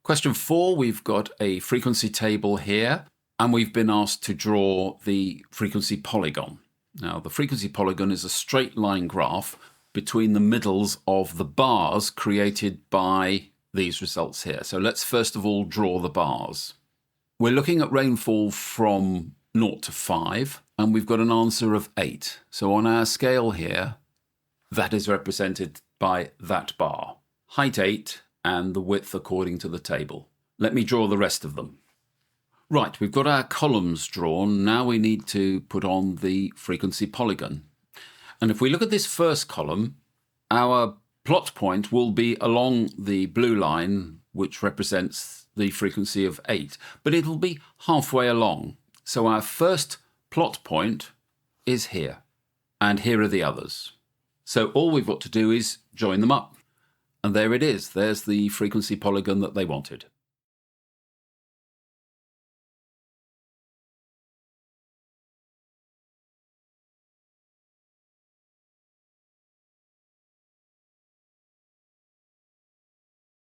Question 4, we've got a frequency table here, and we've been asked to draw the frequency polygon. Now, the frequency polygon is a straight line graph between the middles of the bars created by these results here. So let's first of all draw the bars. We're looking at rainfall from 0 to 5, and we've got an answer of 8. So on our scale here, that is represented by that bar. Height 8 and the width according to the table. Let me draw the rest of them. Right, we've got our columns drawn. Now we need to put on the frequency polygon. And if we look at this first column, our plot point will be along the blue line, which represents the frequency of 8, but it'll be halfway along. So our first plot point is here, and here are the others. So all we've got to do is join them up. And there it is. There's the frequency polygon that they wanted.